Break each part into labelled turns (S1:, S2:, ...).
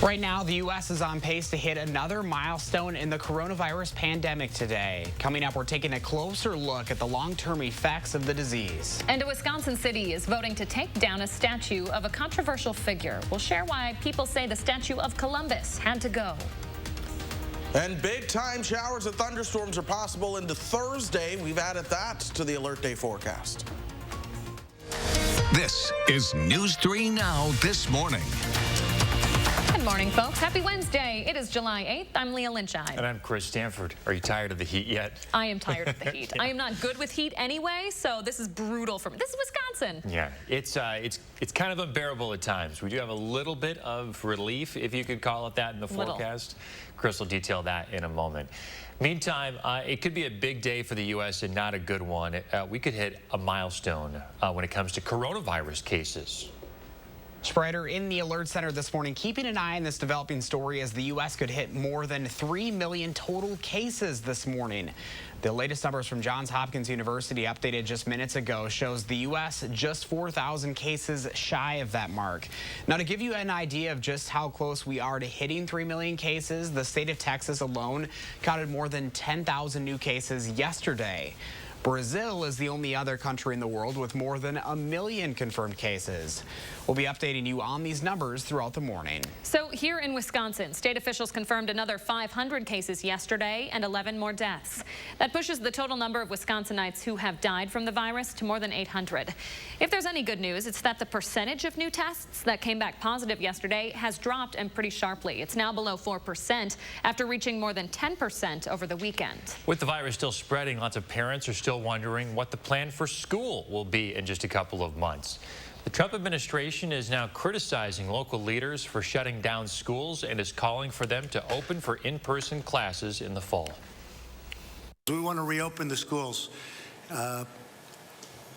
S1: Right now, the U.S. is on pace to hit another milestone in the coronavirus pandemic today. Coming up, we're taking a closer look at the long-term effects of the disease.
S2: And a Wisconsin city is voting to take down a statue of a controversial figure. We'll share why people say the statue of Columbus had to go.
S3: And big-time showers and thunderstorms are possible into Thursday. We've added that to the Alert Day forecast.
S4: This is News 3 Now this morning.
S2: Good morning, folks. Happy Wednesday. It is July 8th. I'm Leah Lynchine.
S5: And I'm Chris Stanford. Are you tired of the heat yet?
S2: I am tired of the heat. I am not good with heat anyway, so this is brutal for me. This is Wisconsin.
S5: Yeah, it's kind of unbearable at times. We do have a little bit of relief, if you could call it that, in the forecast. Chris will detail that in a moment. Meantime, it could be a big day for the U.S. and not a good one. We could hit a milestone when it comes to coronavirus cases.
S1: Spreader in the Alert Center this morning, keeping an eye on this developing story as the U.S. could hit more than 3 million total cases this morning. The latest numbers from Johns Hopkins University, updated just minutes ago, shows the U.S. just 4,000 cases shy of that mark. Now, to give you an idea of just how close we are to hitting 3 million cases, the state of Texas alone counted more than 10,000 new cases yesterday. Brazil is the only other country in the world with more than 1 million confirmed cases. We'll be updating you on these numbers throughout the morning.
S2: So here in Wisconsin, state officials confirmed another 500 cases yesterday and 11 more deaths. That pushes the total number of Wisconsinites who have died from the virus to more than 800. If there's any good news, it's that the percentage of new tests that came back positive yesterday has dropped, and pretty sharply. It's now below 4% after reaching more than 10% over the weekend.
S5: With the virus still spreading, lots of parents are still wondering what the plan for school will be in just a couple of months. The Trump administration is now criticizing local leaders for shutting down schools and is calling for them to open for in-person classes in the fall.
S6: We want to reopen the schools.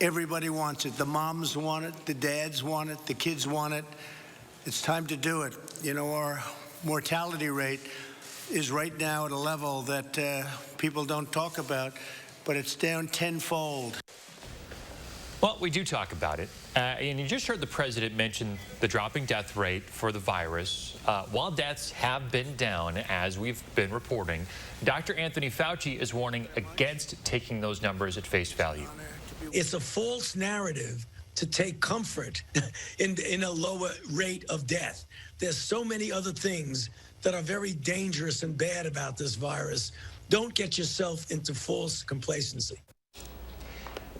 S6: Everybody wants it. The moms want it, the dads want it, the kids want it. It's time to do it. You know, our mortality rate is right now at a level that people don't talk about, but it's down tenfold.
S5: Well, we do talk about it. And you just heard the president mention the dropping death rate for the virus. While deaths have been down, as we've been reporting, Dr. Anthony Fauci is warning against taking those numbers at face value.
S7: It's a false narrative to take comfort in a lower rate of death. There's so many other things that are very dangerous and bad about this virus. Don't get yourself into false complacency.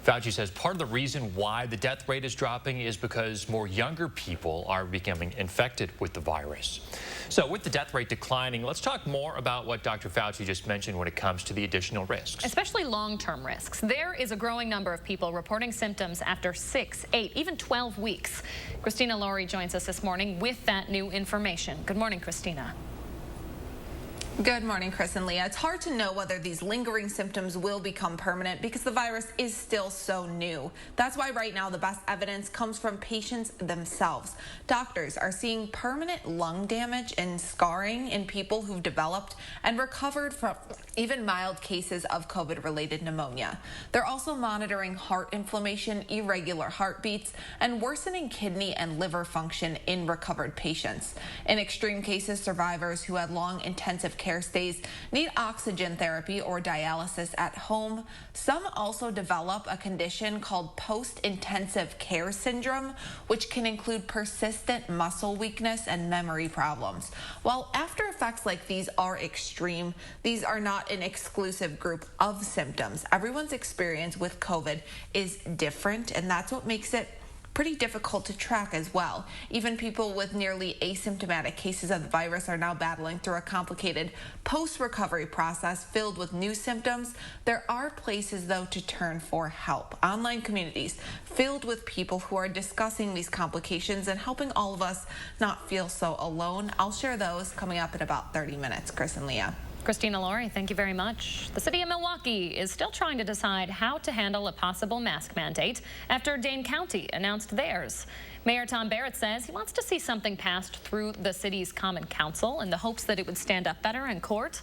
S5: Fauci says part of the reason why the death rate is dropping is because more younger people are becoming infected with the virus. So with the death rate declining, let's talk more about what Dr. Fauci just mentioned when it comes to the additional risks.
S2: Especially long-term risks. There is a growing number of people reporting symptoms after 6, 8, even 12 weeks. Christina Laurie joins us this morning with that new information. Good morning, Christina.
S8: Good morning, Chris and Leah. It's hard to know whether these lingering symptoms will become permanent because the virus is still so new. That's why right now the best evidence comes from patients themselves. Doctors are seeing permanent lung damage and scarring in people who've developed and recovered from even mild cases of COVID-related pneumonia. They're also monitoring heart inflammation, irregular heartbeats, and worsening kidney and liver function in recovered patients. In extreme cases, survivors who had long intensive care stays need oxygen therapy or dialysis at home. Some also develop a condition called post-intensive care syndrome, which can include persistent muscle weakness and memory problems. While after effects like these are extreme, these are not an exclusive group of symptoms. Everyone's experience with COVID is different, and that's what makes it pretty difficult to track as well. Even people with nearly asymptomatic cases of the virus are now battling through a complicated post-recovery process filled with new symptoms. There are places, though, to turn for help. Online communities filled with people who are discussing these complications and helping all of us not feel so alone. I'll share those coming up in about 30 minutes. Chris and Leah.
S2: Christina Laurie, thank you very much. The city of Milwaukee is still trying to decide how to handle a possible mask mandate after Dane County announced theirs. Mayor Tom Barrett says he wants to see something passed through the city's Common Council in the hopes that it would stand up better in court.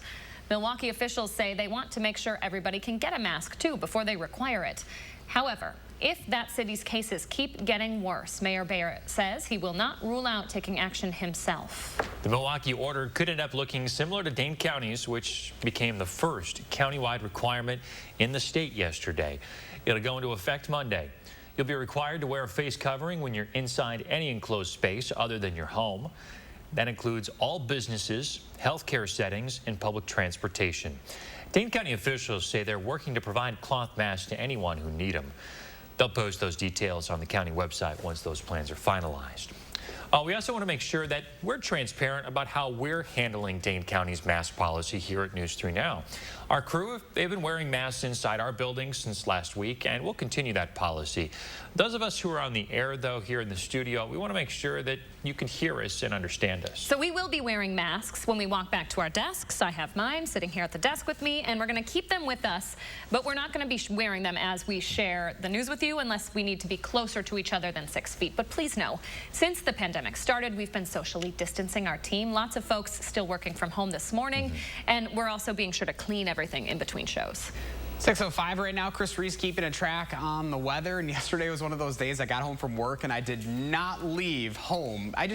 S2: Milwaukee officials say they want to make sure everybody can get a mask too before they require it. However, if that city's cases keep getting worse. Mayor Barrett says he will not rule out taking action himself.
S5: The Milwaukee order could end up looking similar to Dane County's, which became the first countywide requirement in the state yesterday. It'll go into effect Monday. You'll be required to wear a face covering when you're inside any enclosed space other than your home. That includes all businesses, healthcare settings, and public transportation. Dane County officials say they're working to provide cloth masks to anyone who need them. They'll post those details on the county website once those plans are finalized. We also want to make sure that we're transparent about how we're handling Dane County's mask policy here at News 3 Now. Our crew, they've been wearing masks inside our buildings since last week, and we'll continue that policy. Those of us who are on the air, though, here in the studio, we want to make sure that you can hear us and understand us.
S2: So we will be wearing masks when we walk back to our desks. I have mine sitting here at the desk with me, and we're going to keep them with us, but we're not going to be wearing them as we share the news with you unless we need to be closer to each other than 6 feet. But please know, since the pandemic started, we've been socially distancing our team. Lots of folks still working from home this morning, and we're also being sure to clean everything in between shows.
S1: 6:05 right now. Chris Reese keeping a track on the weather, and yesterday was one of those days I got home from work and I did not leave home. I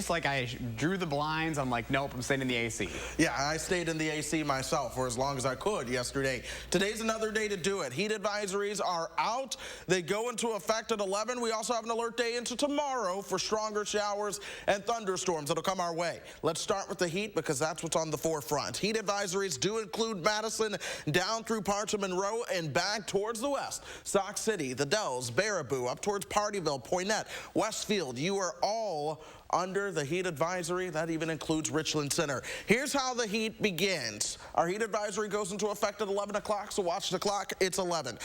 S1: drew the blinds. I'm like, nope, I'm staying in the AC.
S3: Yeah, I stayed in the AC myself for as long as I could yesterday. Today's another day to do it. Heat advisories are out. They go into effect at 11. We also have an alert day into tomorrow for stronger showers and thunderstorms that'll come our way. Let's start with the heat because that's what's on the forefront. Heat advisories do include Madison down through parts of Monroe and back towards the west. Sauk City, the Dells, Baraboo, up towards Partyville, Poynette, Westfield. You are all under the heat advisory. That even includes Richland Center. Here's how the heat begins. Our heat advisory goes into effect at 11 o'clock, so watch the clock. It's 11.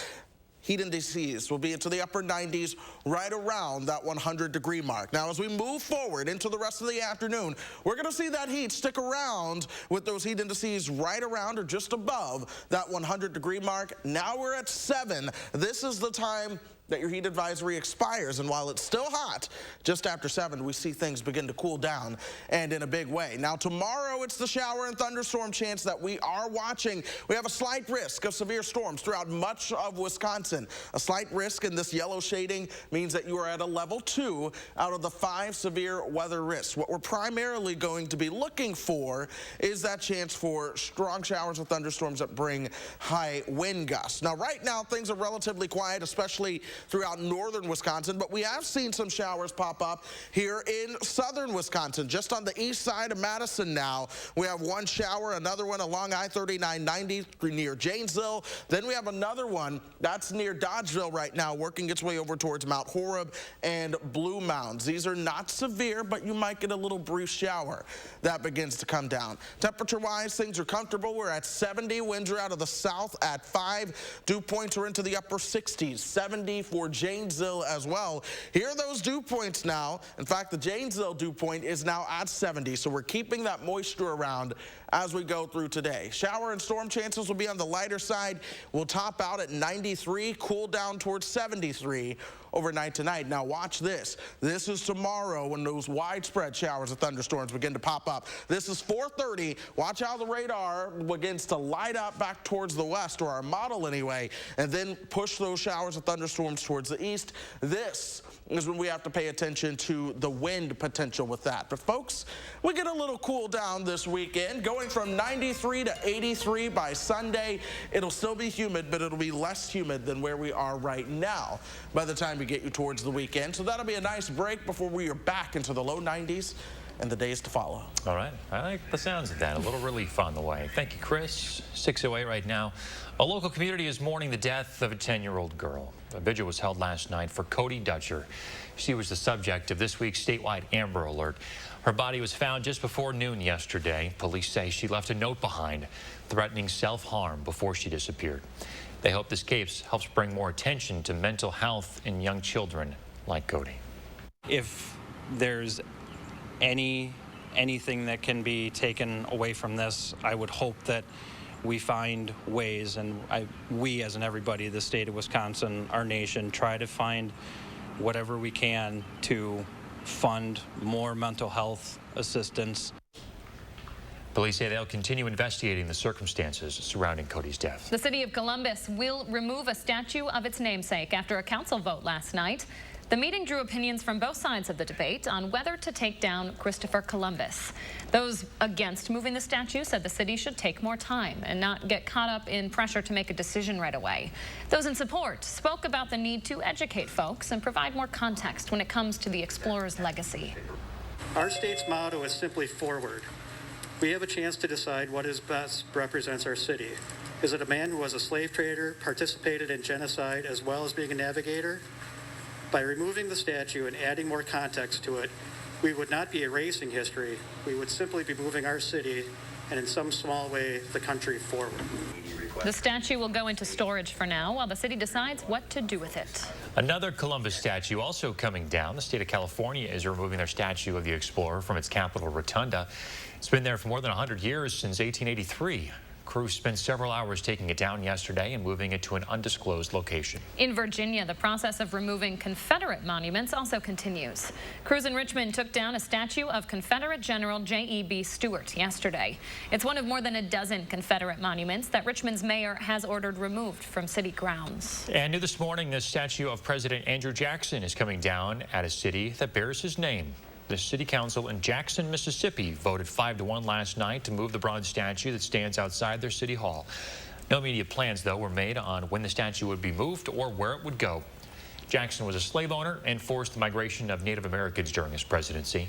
S3: Heat indices will be into the upper 90s, right around that 100-degree mark. Now, as we move forward into the rest of the afternoon, we're going to see that heat stick around with those heat indices right around or just above that 100-degree mark. Now we're at 7. This is the time that your heat advisory expires, and while it's still hot, just after 7, we see things begin to cool down, and in a big way. Now, tomorrow, it's the shower and thunderstorm chance that we are watching. We have a slight risk of severe storms throughout much of Wisconsin. A slight risk in this yellow shading means that you are at a level 2 out of the 5 severe weather risks. What we're primarily going to be looking for is that chance for strong showers and thunderstorms that bring high wind gusts. Now, right now, things are relatively quiet, especially throughout northern Wisconsin, but we have seen some showers pop up here in southern Wisconsin. Just on the east side of Madison now, we have one shower, another one along I-3990 near Janesville. Then we have another one that's near Dodgeville right now, working its way over towards Mount Horeb and Blue Mounds. These are not severe, but you might get a little brief shower that begins to come down. Temperature-wise, things are comfortable. We're at 70. Winds are out of the south at 5. Dew points are into the upper 60s, 70 for Janesville as well. Here are those dew points now. In fact, the Janesville dew point is now at 70, so we're keeping that moisture around as we go through today. Shower and storm chances will be on the lighter side. We'll top out at 93, cool down towards 73 overnight tonight. Now watch this. This is tomorrow when those widespread showers and thunderstorms begin to pop up. This is 4:30. Watch how the radar begins to light up back towards the west, or our model anyway, and then push those showers and thunderstorms towards the east. This is when we have to pay attention to the wind potential with that. But folks, we get a little cool down this weekend, going from 93 to 83 by Sunday. It'll still be humid, but it'll be less humid than where we are right now by the time we get you towards the weekend. So that'll be a nice break before we are back into the low 90s and the days to follow.
S5: All right. I like the sounds of that. A little relief on the way. Thank you, Chris. 6:08 right now. A local community is mourning the death of a 10-year-old girl. A vigil was held last night for Cody Dutcher. She was the subject of this week's statewide Amber Alert. Her body was found just before noon yesterday. Police say she left a note behind threatening self-harm before she disappeared. They hope this case helps bring more attention to mental health in young children like Cody.
S9: If there's anything that can be taken away from this, I would hope that we find ways, and we as in everybody, the state of Wisconsin, our nation, try to find whatever we can to fund more mental health assistance.
S5: Police say they'll continue investigating the circumstances surrounding Cody's death.
S2: The city of Columbus will remove a statue of its namesake after a council vote last night. The meeting drew opinions from both sides of the debate on whether to take down Christopher Columbus. Those against moving the statue said the city should take more time and not get caught up in pressure to make a decision right away. Those in support spoke about the need to educate folks and provide more context when it comes to the explorer's legacy.
S10: Our state's motto is simply forward. We have a chance to decide what is best represents our city. Is it a man who was a slave trader, participated in genocide, as well as being a navigator? By removing the statue and adding more context to it, we would not be erasing history. We would simply be moving our city and in some small way the country forward.
S2: The statue will go into storage for now while the city decides what to do with it.
S5: Another Columbus statue also coming down. The state of California is removing their statue of the explorer from its Capitol Rotunda. It's been there for more than 100 years, since 1883. Crews spent several hours taking it down yesterday and moving it to an undisclosed location.
S2: In Virginia, the process of removing Confederate monuments also continues. Crews in Richmond took down a statue of Confederate General J.E.B. Stuart yesterday. It's one of more than a dozen Confederate monuments that Richmond's mayor has ordered removed from city grounds.
S5: And new this morning, the statue of President Andrew Jackson is coming down at a city that bears his name. The city council in Jackson, Mississippi voted 5-1 last night to move the bronze statue that stands outside their city hall. No immediate plans, though, were made on when the statue would be moved or where it would go. Jackson was a slave owner and forced the migration of Native Americans during his presidency.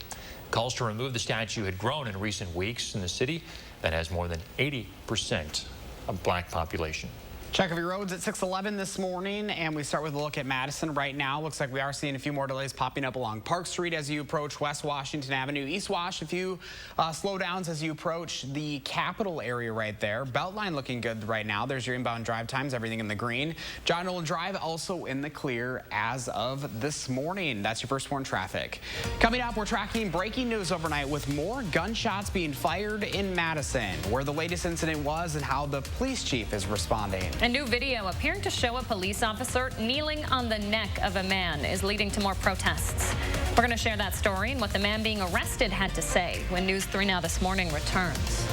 S5: Calls to remove the statue had grown in recent weeks in the city that has more than 80% of black population.
S1: Check of your roads at 6:11 this morning, and we start with a look at Madison right now. Looks like we are seeing a few more delays popping up along Park Street as you approach West Washington Avenue. East Wash, a few slowdowns as you approach the Capitol area right there. Beltline looking good right now. There's your inbound drive times, everything in the green. John Nolan Drive also in the clear as of this morning. That's your first warn traffic. Coming up, we're tracking breaking news overnight with more gunshots being fired in Madison, where the latest incident was and how the police chief is responding.
S2: A new video appearing to show a police officer kneeling on the neck of a man is leading to more protests. We're going to share that story and what the man being arrested had to say when News 3 Now This Morning returns.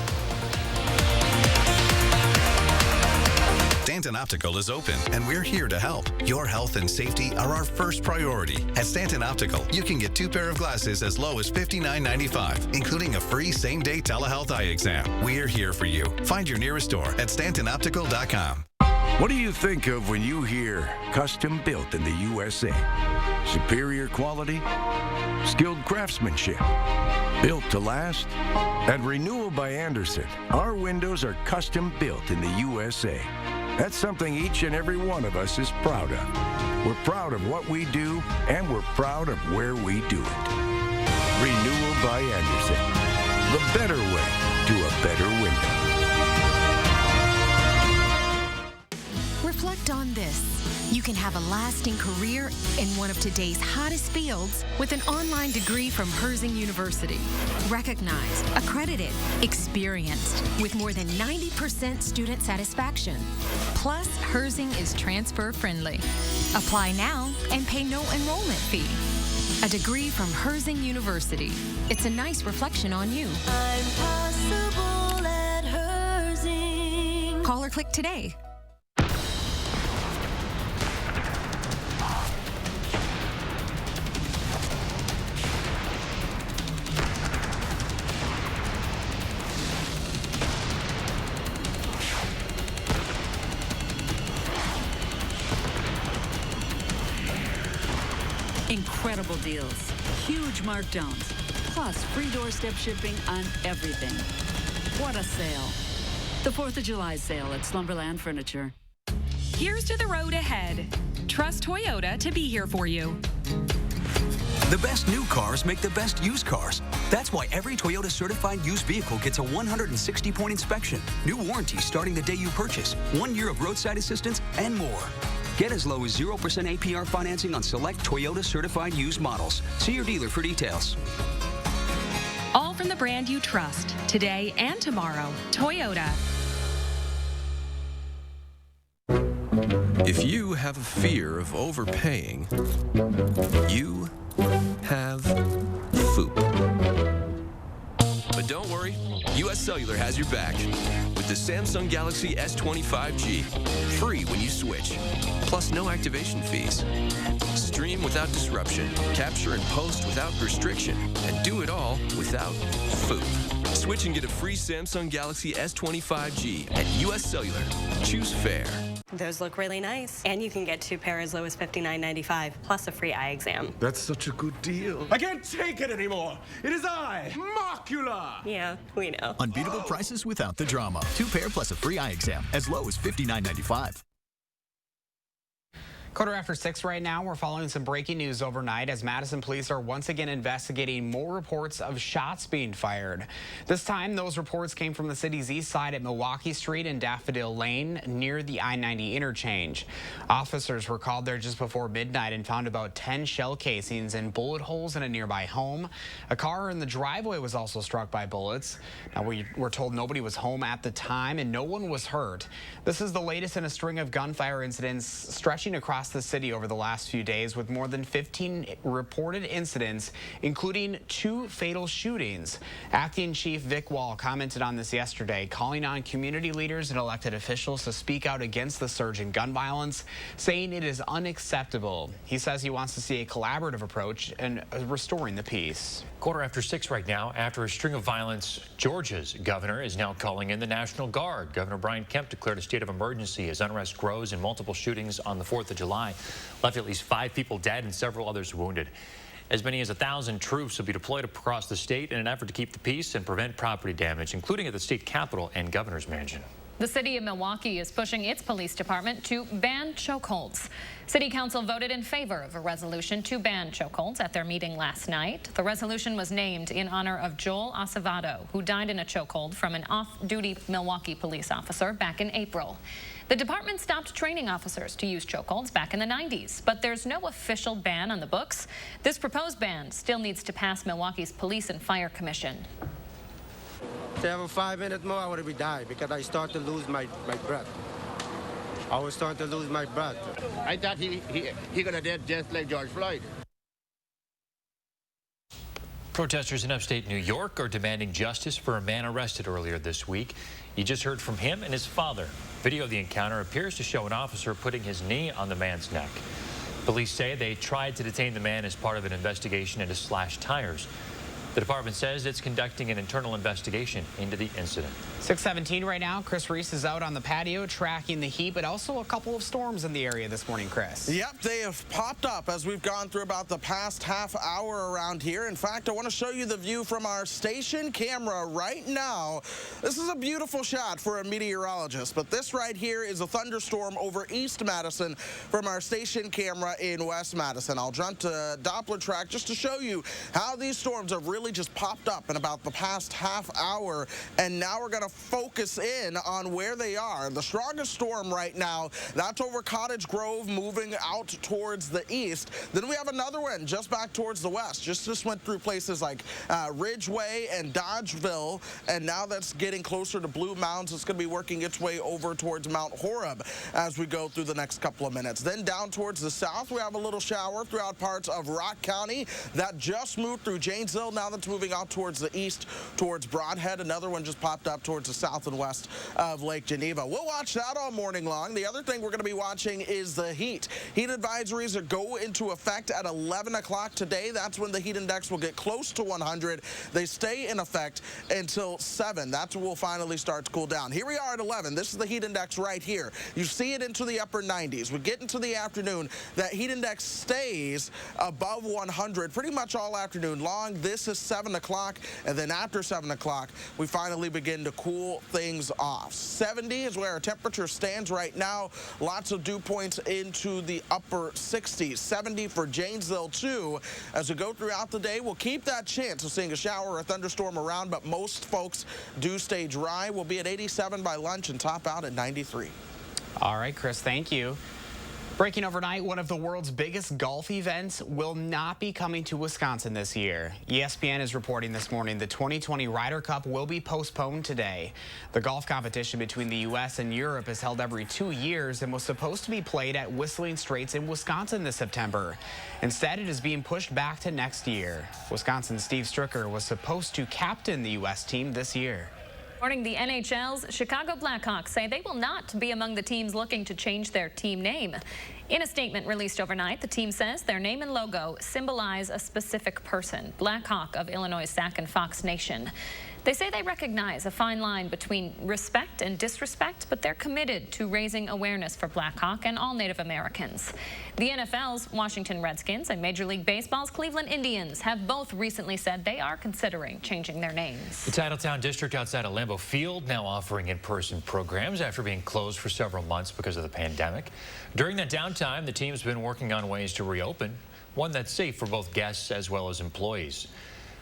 S11: Stanton Optical is open, and we're here to help. Your health and safety are our first priority. At Stanton Optical, you can get 2 pair of glasses as low as $59.95, including a free same-day telehealth eye exam. We're here for you. Find your nearest store at StantonOptical.com.
S12: What do you think of when you hear custom built in the USA? Superior quality, skilled craftsmanship, built to last? At Renewal by Andersen, our windows are custom built in the USA. That's something each and every one of us is proud of. We're proud of what we do, and we're proud of where we do it. Renewal by Andersen, the better way to a better window.
S13: Reflect on this. You can have a lasting career in one of today's hottest fields with an online degree from Herzing University. Recognized, accredited, experienced, with more than 90% student satisfaction. Plus, Herzing is transfer friendly. Apply now and pay no enrollment fee. A degree from Herzing University. It's a nice reflection on you. I'm possible at Herzing. Call or click today.
S14: Incredible deals, huge markdowns, plus free doorstep shipping on everything. What a sale. The 4th of July sale at Slumberland Furniture.
S15: Here's to the road ahead. Trust Toyota to be here for you.
S16: The best new cars make the best used cars. That's why every Toyota certified used vehicle gets a 160-point inspection, new warranty starting the day you purchase, 1 year of roadside assistance, and more. Get as low as 0% APR financing on select Toyota certified used models. See your dealer for details.
S15: All from the brand you trust, today and tomorrow. Toyota.
S17: If you have a fear of overpaying, you have FOOP. But don't worry, U.S. Cellular has your back with the Samsung Galaxy S25G. Free when you switch, plus no activation fees. Stream without disruption, capture and post without restriction, and do it all without food. Switch and get a free Samsung Galaxy S25G at U.S. Cellular. Choose fair.
S18: Those look really nice. And you can get 2 pairs as low as $59.95, plus a free eye exam.
S19: That's such a good deal. I can't take it anymore. It is I, Macula.
S18: Yeah, we know.
S20: Unbeatable prices without the drama. 2 pair plus a free eye exam, as low as $59.95.
S1: 6:15 right now. We're following some breaking news overnight as Madison police are once again investigating more reports of shots being fired. This time, those reports came from the city's east side at Milwaukee Street and Daffodil Lane near the I-90 interchange. Officers were called there just before midnight and found about 10 shell casings and bullet holes in a nearby home. A car in the driveway was also struck by bullets. Now, we were told nobody was home at the time and no one was hurt. This is the latest in a string of gunfire incidents stretching across the city over the last few days, with more than 15 reported incidents, including 2 fatal shootings. Acting Chief Vic Wall commented on this yesterday, calling on community leaders and elected officials to speak out against the surge in gun violence, saying it is unacceptable. He says he wants to see a collaborative approach in restoring the peace.
S5: 6:15 right now. After a string of violence, Georgia's governor is now calling in the National Guard. Governor Brian Kemp declared a state of emergency as unrest grows and multiple shootings on the 4th of July left at least 5 people dead and several others wounded. As many as 1,000 troops will be deployed across the state in an effort to keep the peace and prevent property damage, including at the state capitol and governor's mansion.
S2: The city of Milwaukee is pushing its police department to ban chokeholds. City Council voted in favor of a resolution to ban chokeholds at their meeting last night. The resolution was named in honor of Joel Acevedo, who died in a chokehold from an off-duty Milwaukee police officer back in April. The department stopped training officers to use chokeholds back in the 90s, but there's no official ban on the books. This proposed ban still needs to pass Milwaukee's Police and Fire Commission.
S21: If I have 5 minutes more, I would be die because I start to lose my breath. I was starting to lose my breath.
S22: I thought he gonna dead just like George Floyd.
S5: Protesters in upstate New York are demanding justice for a man arrested earlier this week. You just heard from him and his father. Video of the encounter appears to show an officer putting his knee on the man's neck. Police say they tried to detain the man as part of an investigation into slashed tires. The department says it's conducting an internal investigation into the incident.
S1: 6:17 right now. Chris Reese is out on the patio tracking the heat, but also a couple of storms in the area this morning, Chris.
S3: Yep, they have popped up as we've gone through about the past half hour around here. In fact, I want to show you the view from our station camera right now. This is a beautiful shot for a meteorologist, but this right here is a thunderstorm over East Madison from our station camera in West Madison. I'll jump to Doppler track just to show you how these storms have really just popped up in about the past half hour, and now we're going to focus in on where they are. The strongest storm right now, that's over Cottage Grove, moving out towards the east. Then we have another one just back towards the west. Just went through places like Ridgeway and Dodgeville, and now that's getting closer to Blue Mounds. It's going to be working its way over towards Mount Horeb as we go through the next couple of minutes. Then down towards the south, we have a little shower throughout parts of Rock County that just moved through Janesville. Now that's moving out towards the east, towards Broadhead. Another one just popped up towards the south and west of Lake Geneva. We'll watch that all morning long. The other thing we're going to be watching is the heat. Heat advisories go into effect at 11 o'clock today. That's when the heat index will get close to 100. They stay in effect until 7. That's when we'll finally start to cool down. Here we are at 11. This is the heat index right here. You see it into the upper 90s. We get into the afternoon. That heat index stays above 100 pretty much all afternoon long. This is 7 o'clock, and then after 7 o'clock, we finally begin to cool things off. 70 is where our temperature stands right now. Lots of dew points into the upper 60s. 70 for Janesville, too. As we go throughout the day, we'll keep that chance of seeing a shower or a thunderstorm around, but most folks do stay dry. We'll be at 87 by lunch and top out at 93.
S1: All right, Chris, thank you. Breaking overnight, one of the world's biggest golf events will not be coming to Wisconsin this year. ESPN is reporting this morning the 2020 Ryder Cup will be postponed today. The golf competition between the U.S. and Europe is held every 2 years and was supposed to be played at Whistling Straits in Wisconsin this September. Instead, it is being pushed back to next year. Wisconsin's Steve Stricker was supposed to captain the U.S. team this year.
S2: Morning, the NHL's Chicago Blackhawks say they will not be among the teams looking to change their team name. In a statement released overnight, the team says their name and logo symbolize a specific person, Blackhawk of Illinois Sac and Fox Nation. They say they recognize a fine line between respect and disrespect, but they're committed to raising awareness for Blackhawk and all Native Americans. The NFL's Washington Redskins and Major League Baseball's Cleveland Indians have both recently said they are considering changing their names.
S5: The Titletown district outside of Lambeau Field now offering in-person programs after being closed for several months because of the pandemic. During that downtime, the team's been working on ways to reopen, one that's safe for both guests as well as employees.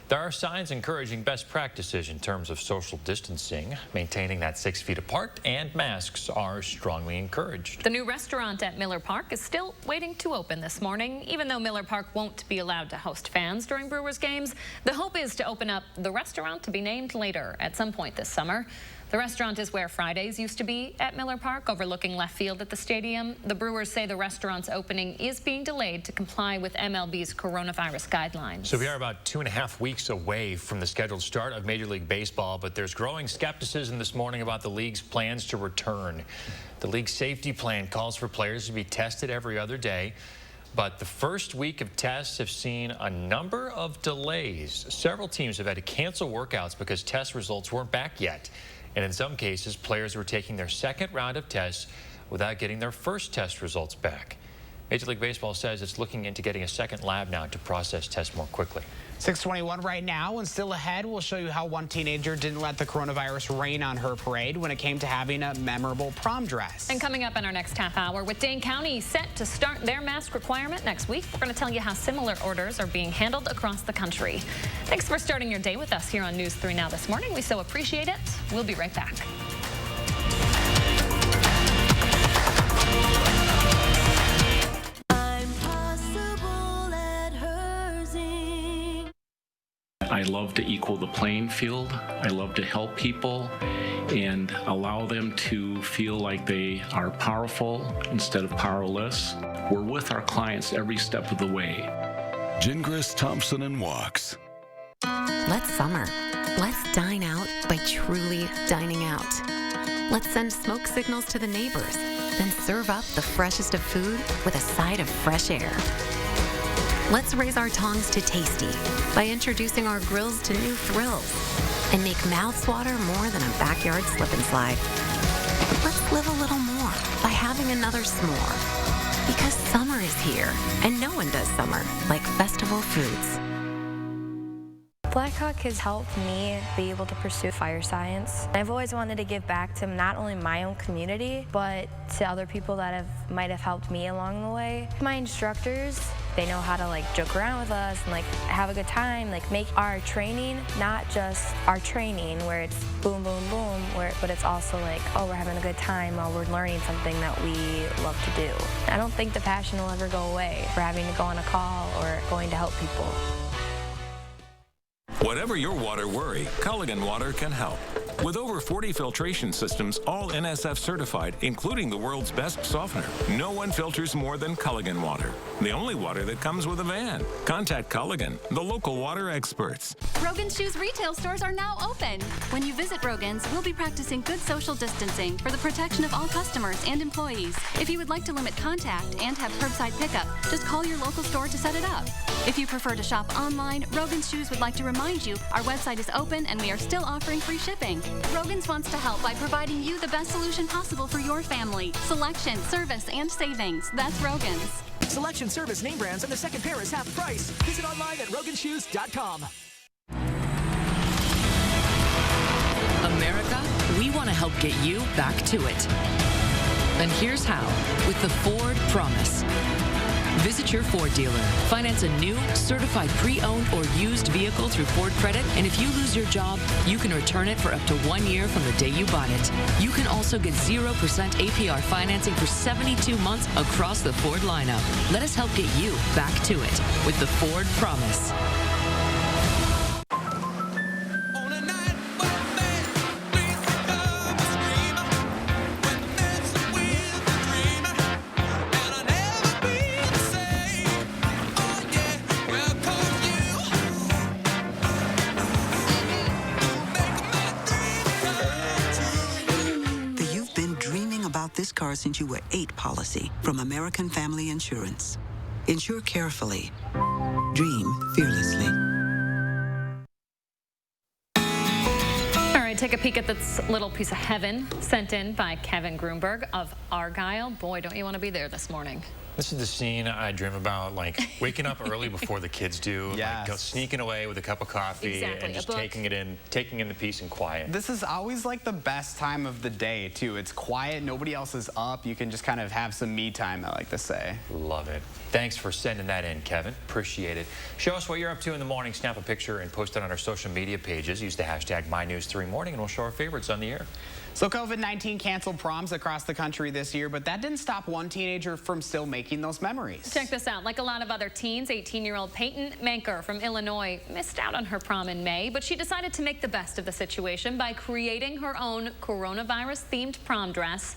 S5: There are signs encouraging best practices in terms of social distancing, maintaining that 6 feet apart, and masks are strongly encouraged.
S2: The new restaurant at Miller Park is still waiting to open this morning. Even though Miller Park won't be allowed to host fans during Brewers games, the hope is to open up the restaurant to be named later at some point this summer. The restaurant is where Fridays used to be at Miller Park, overlooking left field at the stadium. The Brewers say the restaurant's opening is being delayed to comply with MLB's coronavirus guidelines.
S5: So we are about 2.5 weeks away from the scheduled start of Major League Baseball, but there's growing skepticism this morning about the league's plans to return. The league's safety plan calls for players to be tested every other day, but the first week of tests have seen a number of delays. Several teams have had to cancel workouts because test results weren't back yet. And in some cases, players were taking their second round of tests without getting their first test results back. Major League Baseball says it's looking into getting a second lab now to process tests more quickly.
S1: 6:21 right now, and still ahead, we'll show you how one teenager didn't let the coronavirus rain on her parade when it came to having a memorable prom dress.
S2: And coming up in our next half hour, with Dane County set to start their mask requirement next week, we're going to tell you how similar orders are being handled across the country. Thanks for starting your day with us here on News 3 Now this morning. We so appreciate it. We'll be right back.
S4: I love to equal the playing field. I love to help people and allow them to feel like they are powerful instead of powerless. We're with our clients every step of the way.
S12: Gingras, Thompson & Walks.
S13: Let's summer. Let's dine out by truly dining out. Let's send smoke signals to the neighbors, then serve up the freshest of food with a side of fresh air. Let's raise our tongs to tasty by introducing our grills to new thrills and make mouths water more than a backyard slip and slide. Let's live a little more by having another s'more. Because summer is here, and no one does summer like Festival Foods.
S6: Blackhawk has helped me be able to pursue fire science. I've always wanted to give back to not only my own community, but to other people that might have helped me along the way. My instructors, they know how to joke around with us and have a good time, make our training not just our training where it's boom, boom, boom, but it's also oh, we're having a good time while we're learning something that we love to do. I don't think the passion will ever go away for having to go on a call or going to help people.
S23: Whatever your water worry, Culligan Water can help. With over 40 filtration systems, all NSF certified, including the world's best softener, no one filters more than Culligan Water. The only water that comes with a van. Contact Culligan, the local water experts.
S24: Rogan's Shoes retail stores are now open. When you visit Rogan's, we'll be practicing good social distancing for the protection of all customers and employees. If you would like to limit contact and have curbside pickup, just call your local store to set it up. If you prefer to shop online, Rogan's Shoes would like to remind you our website is open and we are still offering free shipping. Rogan's wants to help by providing you the best solution possible for your family. Selection, service, and savings. That's Rogan's.
S25: Selection, service, name brands, and the second pair is half price. Visit online at roganshoes.com.
S26: America, we want to help get you back to it. And here's how, with the Ford Promise. Visit your Ford dealer. Finance a new, certified pre-owned or used vehicle through Ford Credit, and if you lose your job, you can return it for up to 1 year from the day you bought it. You can also get 0% APR financing for 72 months across the Ford lineup. Let us help get you back to it with the Ford Promise.
S7: This car since you were 8 policy from American Family Insurance. Insure carefully. Dream fearlessly.
S2: All right, take a peek at this little piece of heaven sent in by Kevin Grunberg of Argyle. Boy, don't you want to be there this morning.
S5: This is the scene I dream about, like waking up early before the kids do,
S1: Yes.
S5: like sneaking away with a cup of coffee and just taking in the peace and quiet.
S1: This is always like the best time of the day too. It's quiet, nobody else is up. You can just kind of have some me time, I like to say.
S5: Love it. Thanks for sending that in, Kevin. Appreciate it. Show us what you're up to in the morning. Snap a picture and post it on our social media pages. Use the hashtag MyNews3Morning and we'll show our favorites on the air.
S1: So COVID-19 canceled proms across the country this year, but that didn't stop one teenager from still making those memories.
S2: Check this out. Like a lot of other teens, 18-year-old Peyton Manker from Illinois missed out on her prom in May, but she decided to make the best of the situation by creating her own coronavirus-themed prom dress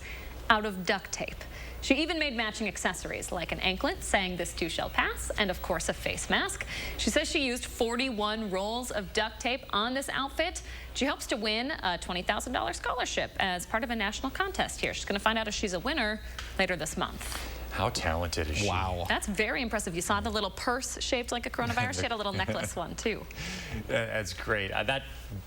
S2: out of duct tape. She even made matching accessories like an anklet saying "This too shall pass" and of course a face mask. She says she used 41 rolls of duct tape on this outfit. She hopes to win a $20,000 scholarship as part of a national contest here. She's going to find out if she's a winner later this month.
S5: How talented is she?
S1: Wow.
S2: That's very impressive. You saw the little purse shaped like a coronavirus. She had a little necklace one too.
S5: That's great.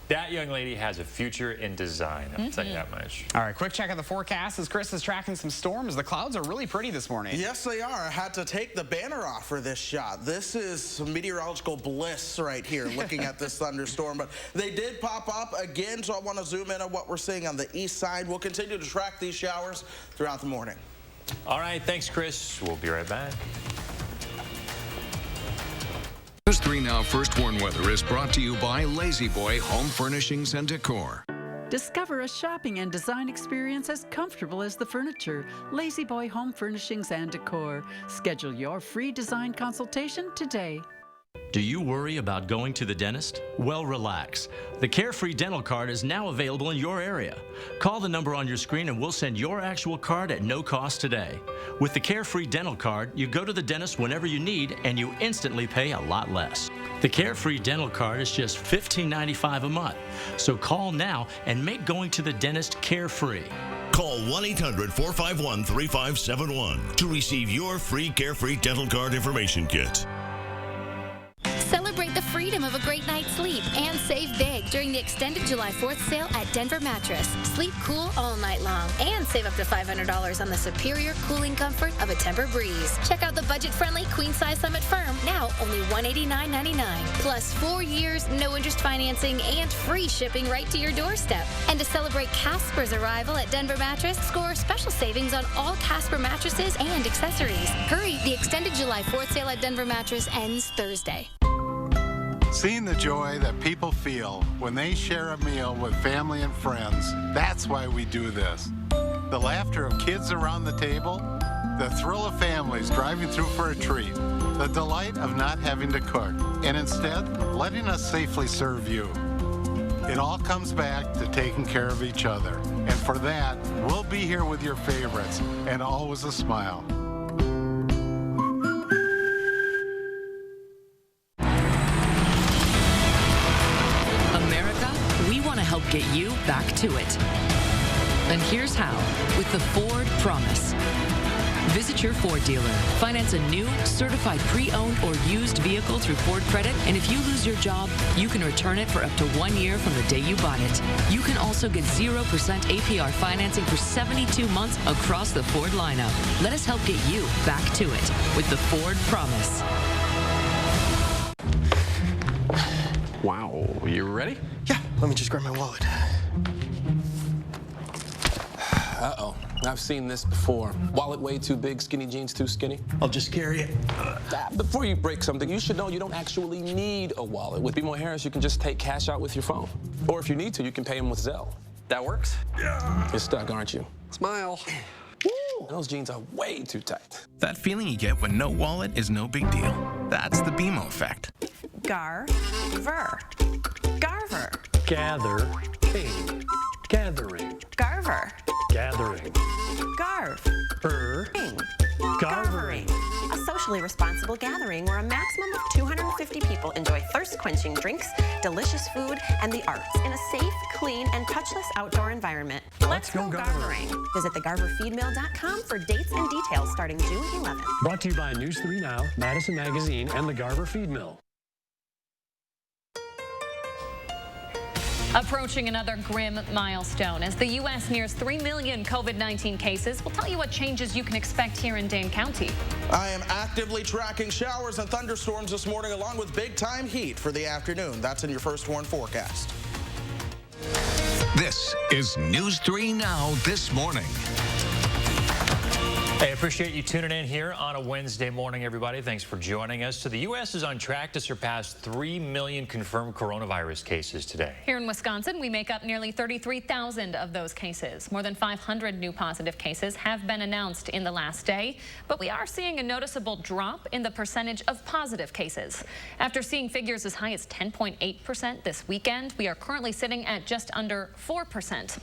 S5: That young lady has a future in design. I'll tell you that much.
S1: All right, quick check of the forecast as Chris is tracking some storms. The clouds are really pretty this morning.
S3: Yes, they are. I had to take the banner off for this shot. This is meteorological bliss right here, looking at this thunderstorm. But they did pop up again, so I want to zoom in on what we're seeing on the east side. We'll continue to track these showers throughout the morning.
S5: All right, thanks, Chris. We'll be right back.
S8: News 3 Now First Warn Weather is brought to you by Lazy Boy Home Furnishings and Decor.
S9: Discover a shopping and design experience as comfortable as the furniture. Lazy Boy Home Furnishings and Decor. Schedule your free design consultation today.
S10: Do you worry about going to the dentist? Well, relax. The Carefree Dental Card is now available in your area. Call the number on your screen and we'll send your actual card at no cost today. With the Carefree Dental Card, you go to the dentist whenever you need and you instantly pay a lot less. The Carefree Dental Card is just $15.95 a month. So call now and make going to the dentist carefree.
S11: Call 1-800-451-3571 to receive your free Carefree Dental Card information kit.
S14: Celebrate the freedom of a great night's sleep and save big during the extended July 4th sale at Denver Mattress. Sleep cool all night long and save up to $500 on the superior cooling comfort of a Tempur-Breeze. Check out the budget-friendly queen-size Summit Firm, now only $189.99. Plus 4 years, no interest financing, and free shipping right to your doorstep. And to celebrate Casper's arrival at Denver Mattress, score special savings on all Casper mattresses and accessories. Hurry, the extended July 4th sale at Denver Mattress ends Thursday.
S27: Seeing the joy that people feel when they share a meal with family and friends, that's why we do this. The laughter of kids around the table, the thrill of families driving through for a treat, the delight of not having to cook, and instead letting us safely serve you. It all comes back to taking care of each other. And for that, we'll be here with your favorites and always a smile.
S26: Help get you back to it. And here's how with the Ford Promise. Visit your Ford dealer. Finance a new, certified pre-owned or used vehicle through Ford Credit, and if you lose your job, you can return it for up to 1 year from the day you bought it. You can also get 0% APR financing for 72 months across the Ford lineup. Let us help get you back to it with the Ford Promise.
S28: Wow, you ready?
S29: Yeah, let me just grab my wallet. Uh-oh.
S15: I've seen this before. Wallet way too big, skinny jeans too skinny.
S16: I'll just carry it.
S15: Before you break something, you should know you don't actually need a wallet. With BMO Harris, you can just take cash out with your phone. Or if you need to, you can pay them with Zelle. That works? Yeah. You're stuck, aren't you?
S16: Smile.
S15: Woo! Those jeans are way too tight.
S17: That feeling you get when no wallet is no big deal. That's the BMO effect.
S18: Garver. Garver.
S16: Gather. Ing. Gathering.
S18: Garver.
S16: Gathering.
S18: Garv.
S16: Ing.
S18: Garvering. A socially responsible gathering where a maximum of 250 people enjoy thirst-quenching drinks, delicious food, and the arts in a safe, clean, and touchless outdoor environment. Let's go garvering. Visit thegarverfeedmill.com for dates and details starting June 11th.
S16: Brought to you by News 3 Now, Madison Magazine, and the Garver Feed Mill.
S2: Approaching another grim milestone as the U.S. nears 3 million COVID-19 cases. We'll tell you what changes you can expect here in Dane County.
S3: I am actively tracking showers and thunderstorms this morning along with big-time heat for the afternoon. That's in your first warn forecast.
S8: This is News 3 Now this morning.
S5: Hey, appreciate you tuning in here on a Wednesday morning, everybody. Thanks for joining us. So the U.S. is on track to surpass 3 million confirmed coronavirus cases today.
S2: Here in Wisconsin, we make up nearly 33,000 of those cases. More than 500 new positive cases have been announced in the last day, but we are seeing a noticeable drop in the percentage of positive cases. After seeing figures as high as 10.8% this weekend, we are currently sitting at just under 4%.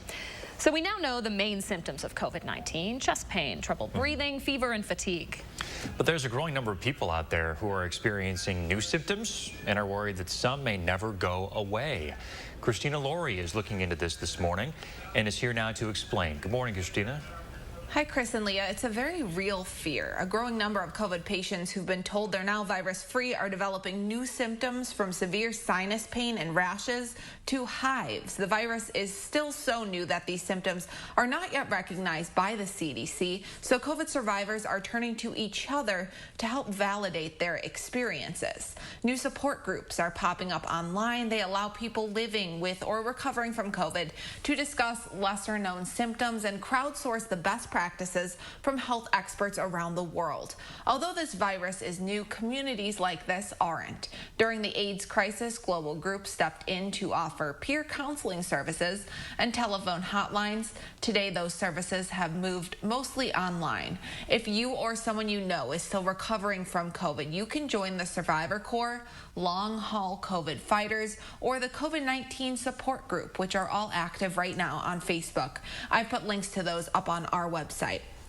S2: So we now know the main symptoms of COVID-19: chest pain, trouble breathing, fever, and fatigue.
S5: But there's a growing number of people out there who are experiencing new symptoms and are worried that some may never go away. Christina Laurie is looking into this morning and is here now to explain. Good morning, Christina.
S19: Hi, Chris and Leah. It's a very real fear. A growing number of COVID patients who've been told they're now virus-free are developing new symptoms, from severe sinus pain and rashes to hives. The virus is still so new that these symptoms are not yet recognized by the CDC, so COVID survivors are turning to each other to help validate their experiences. New support groups are popping up online. They allow people living with or recovering from COVID to discuss lesser-known symptoms and crowdsource the best practices from health experts around the world. Although this virus is new, communities like this aren't. During the AIDS crisis, global groups stepped in to offer peer counseling services and telephone hotlines. Today, those services have moved mostly online. If you or someone you know is still recovering from COVID, you can join the Survivor Corps, Long Haul COVID Fighters, or the COVID-19 support group, which are all active right now on Facebook. I've put links to those up on our website.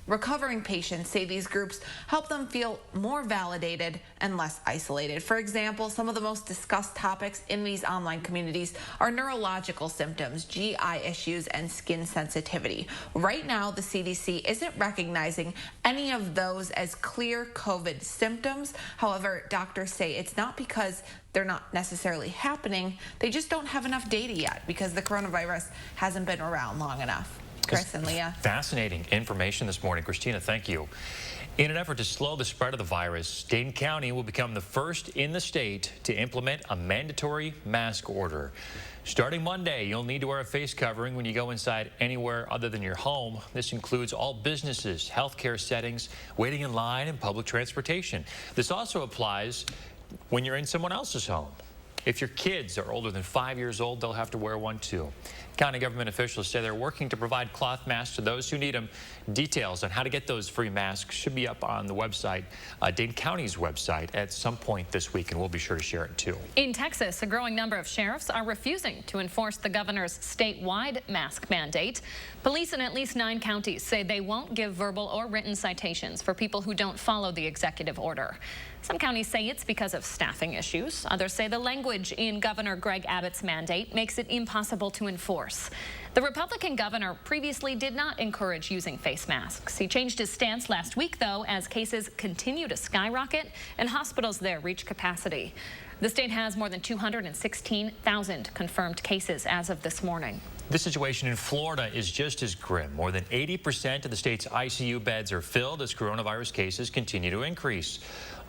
S19: Recovering patients say these groups help them feel more validated and less isolated. For example, some of the most discussed topics in these online communities are neurological symptoms, GI issues, and skin sensitivity. Right now, the CDC isn't recognizing any of those as clear COVID symptoms. However, doctors say it's not because they're not necessarily happening. They just don't have enough data yet because the coronavirus hasn't been around long enough. Chris and Leah.
S5: Fascinating information this morning. Christina, thank you. In an effort to slow the spread of the virus, Dane County will become the first in the state to implement a mandatory mask order. Starting Monday, you'll need to wear a face covering when you go inside anywhere other than your home. This includes all businesses, healthcare settings, waiting in line, and public transportation. This also applies when you're in someone else's home. If your kids are older than 5 years old, they'll have to wear one too. County government officials say they're working to provide cloth masks to those who need them. Details on how to get those free masks should be up on the website, Dane County's website, at some point this week, and we'll be sure to share it too.
S2: In Texas, a growing number of sheriffs are refusing to enforce the governor's statewide mask mandate. Police in at least 9 counties say they won't give verbal or written citations for people who don't follow the executive order. Some counties say it's because of staffing issues. Others say the language in Governor Greg Abbott's mandate makes it impossible to enforce. The Republican governor previously did not encourage using face masks. He changed his stance last week, though, as cases continue to skyrocket and hospitals there reach capacity. The state has more than 216,000 confirmed cases as of this morning.
S5: The situation in Florida is just as grim. More than 80% of the state's ICU beds are filled as coronavirus cases continue to increase.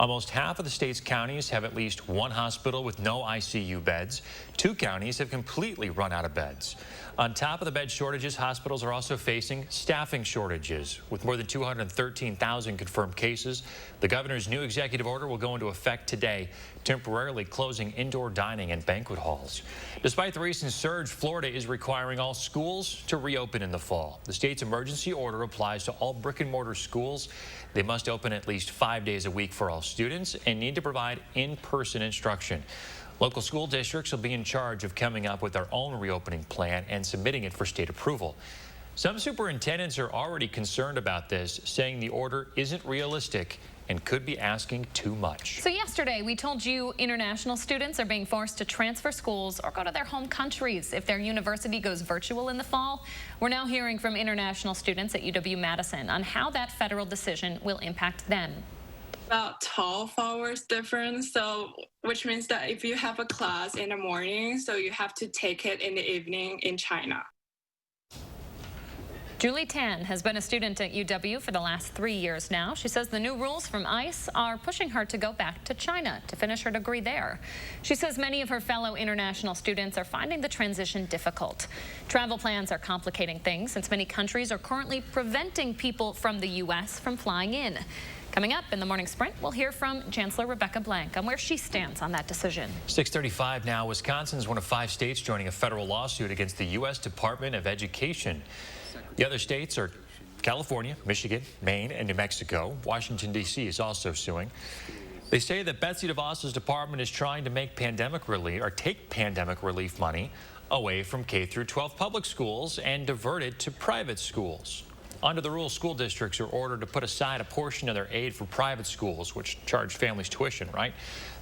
S5: Almost half of the state's counties have at least one hospital with no ICU beds. 2 counties have completely run out of beds. On top of the bed shortages, hospitals are also facing staffing shortages. With more than 213,000 confirmed cases, the governor's new executive order will go into effect today, temporarily closing indoor dining and banquet halls. Despite the recent surge, Florida is requiring all schools to reopen in the fall. The state's emergency order applies to all brick-and-mortar schools. They must open at least 5 days a week for all students and need to provide in-person instruction. Local school districts will be in charge of coming up with their own reopening plan and submitting it for state approval. Some superintendents are already concerned about this, saying the order isn't realistic and could be asking too much.
S2: So yesterday, we told you international students are being forced to transfer schools or go to their home countries if their university goes virtual in the fall. We're now hearing from international students at UW-Madison on how that federal decision will impact them.
S4: About 12 hours difference, which means that if you have a class in the morning, so you have to take it in the evening in China.
S2: Julie Tan has been a student at UW for the last 3 years now. She says the new rules from ICE are pushing her to go back to China to finish her degree there. She says many of her fellow international students are finding the transition difficult. Travel plans are complicating things since many countries are currently preventing people from the U.S. from flying in. Coming up in the Morning Sprint, we'll hear from Chancellor Rebecca Blank on where she stands on that decision.
S5: 6:35 now. Wisconsin is one of 5 states joining a federal lawsuit against the U.S. Department of Education. The other states are California, Michigan, Maine, and New Mexico. Washington, D.C. is also suing. They say that Betsy DeVos's department is trying to make take pandemic relief money away from K through 12 public schools and divert it to private schools. Under the rules, school districts are ordered to put aside a portion of their aid for private schools, which charge families tuition, right?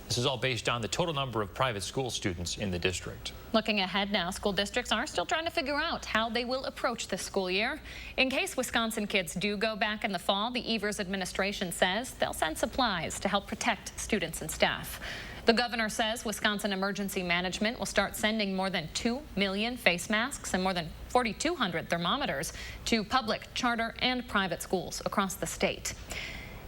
S5: This is all based on the total number of private school students in the district.
S2: Looking ahead now, school districts are still trying to figure out how they will approach this school year. In case Wisconsin kids do go back in the fall, the Evers administration says they'll send supplies to help protect students and staff. The governor says Wisconsin Emergency Management will start sending more than 2 million face masks and more than 4,200 thermometers to public, charter, and private schools across the state.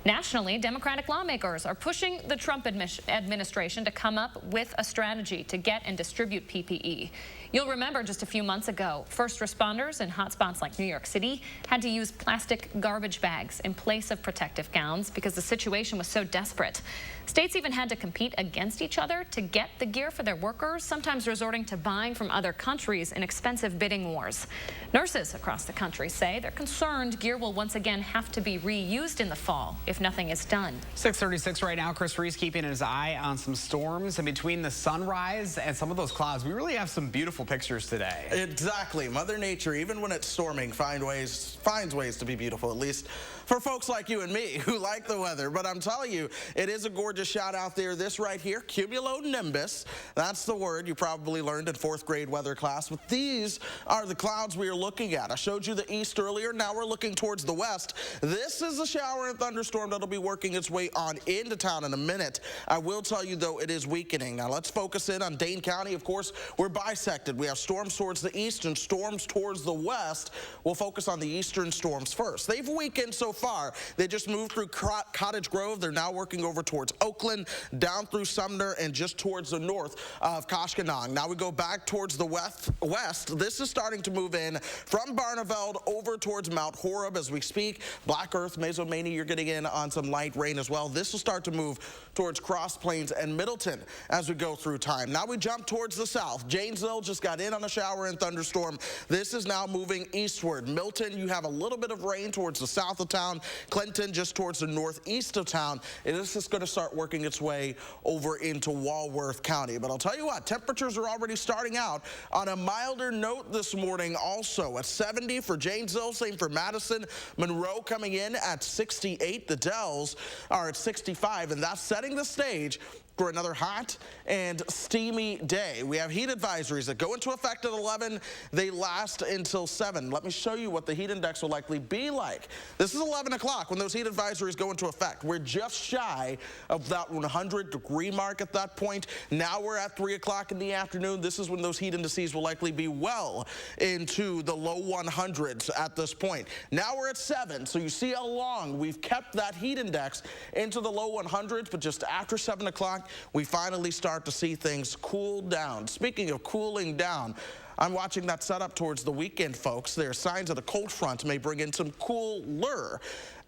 S2: Nationally, Democratic lawmakers are pushing the Trump administration to come up with a strategy to get and distribute PPE. You'll remember just a few months ago, first responders in hotspots like New York City had to use plastic garbage bags in place of protective gowns because the situation was so desperate. States even had to compete against each other to get the gear for their workers, sometimes resorting to buying from other countries in expensive bidding wars. Nurses across the country say they're concerned gear will once again have to be reused in the fall if nothing is done.
S1: 6:36 right now. Chris Reese keeping his eye on some storms, and between the sunrise and some of those clouds, we really have some beautiful pictures today.
S3: Exactly. Mother Nature, even when it's storming, finds ways to be beautiful, at least for folks like you and me who like the weather. But I'm telling you, it is a gorgeous shot out there. This right here, cumulonimbus, that's the word you probably learned in 4th grade weather class. But these are the clouds we are looking at. I showed you the east earlier. Now we're looking towards the west. This is a shower and thunderstorm that'll be working its way on into town in a minute. I will tell you, though, it is weakening. Now let's focus in on Dane County. Of course, we're bisected. We have storms towards the east and storms towards the west. We'll focus on the eastern storms first. They've weakened so far. They just moved through Cottage Grove. They're now working over towards Oakland, down through Sumner, and just towards the north of Koshkonong. Now we go back towards the west. This is starting to move in from Barneveld over towards Mount Horeb as we speak. Black Earth, Mesomania, you're getting in on some light rain as well. This will start to move towards Cross Plains and Middleton as we go through time. Now we jump towards the south. Janesville just got in on a shower and thunderstorm. This is now moving eastward. Milton, you have a little bit of rain towards the south of town. Clinton just towards the northeast of town. And this is going to start working its way over into Walworth County. But I'll tell you what, temperatures are already starting out on a milder note this morning also at 70 for Janesville, same for Madison. Monroe coming in at 68. The Dells are at 65, and that's setting the stage for another hot and steamy day. We have heat advisories that go into effect at 11. They last until 7. Let me show you what the heat index will likely be like. This is 11 o'clock when those heat advisories go into effect. We're just shy of that 100-degree mark at that point. Now we're at 3 o'clock in the afternoon. This is when those heat indices will likely be well into the low 100s at this point. Now we're at 7, so you see how long we've kept that heat index into the low 100s, but just after 7 o'clock, we finally start to see things cool down. Speaking of cooling down, I'm watching that setup towards the weekend, folks. There are signs that a cold front may bring in some cooler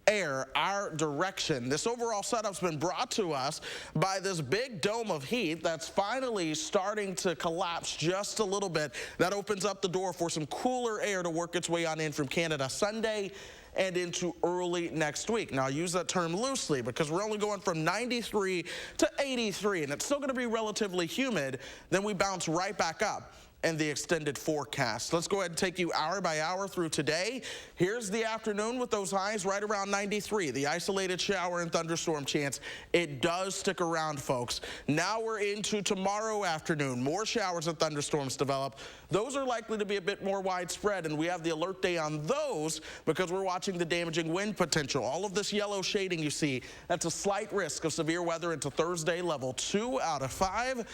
S3: air our direction. This overall setup's been brought to us by this big dome of heat that's finally starting to collapse just a little bit. That opens up the door for some cooler air to work its way on in from Canada Sunday and into early next week. Now, I use that term loosely because we're only going from 93 to 83, and it's still going to be relatively humid. Then we bounce right back up in the extended forecast. Let's go ahead and take you hour by hour through today. Here's the afternoon with those highs right around 93. The isolated shower and thunderstorm chance, it does stick around, folks. Now we're into tomorrow afternoon. More showers and thunderstorms develop. Those are likely to be a bit more widespread, and we have the alert day on those because we're watching the damaging wind potential. All of this yellow shading you see, that's a slight risk of severe weather into Thursday, level 2 out of 5.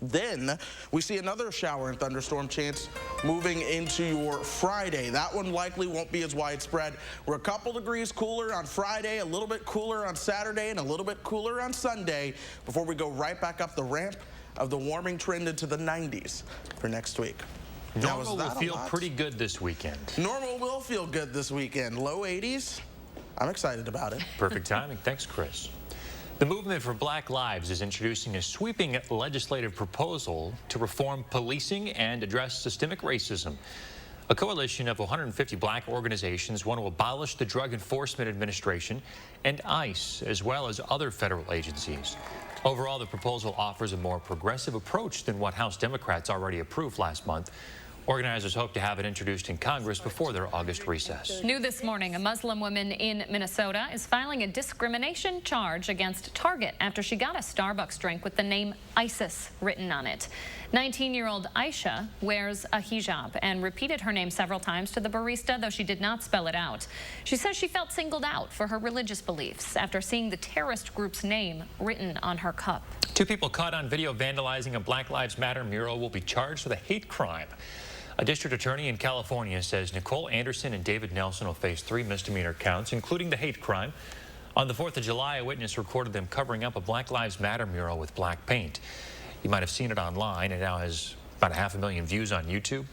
S3: Then we see another shower and thunderstorm chance moving into your Friday. That one likely won't be as widespread. We're a couple degrees cooler on Friday, a little bit cooler on Saturday, and a little bit cooler on Sunday before we go right back up the ramp of the warming trend into the 90s for next week.
S5: Normal will feel pretty good this weekend.
S3: Normal will feel good this weekend. Low 80s. I'm excited about it.
S5: Perfect timing. Thanks, Chris. The Movement for Black Lives is introducing a sweeping legislative proposal to reform policing and address systemic racism. A coalition of 150 black organizations want to abolish the Drug Enforcement Administration and ICE, as well as other federal agencies. Overall, the proposal offers a more progressive approach than what House Democrats already approved last month. Organizers hope to have it introduced in Congress before their August recess.
S2: New this morning, a Muslim woman in Minnesota is filing a discrimination charge against Target after she got a Starbucks drink with the name ISIS written on it. 19-year-old Aisha wears a hijab and repeated her name several times to the barista, though she did not spell it out. She says she felt singled out for her religious beliefs after seeing the terrorist group's name written on her cup.
S5: 2 people caught on video vandalizing a Black Lives Matter mural will be charged with a hate crime. A district attorney in California says Nicole Anderson and David Nelson will face 3 misdemeanor counts, including the hate crime. On the 4th of July, a witness recorded them covering up a Black Lives Matter mural with black paint. You might have seen it online. It now has about 500,000 views on YouTube.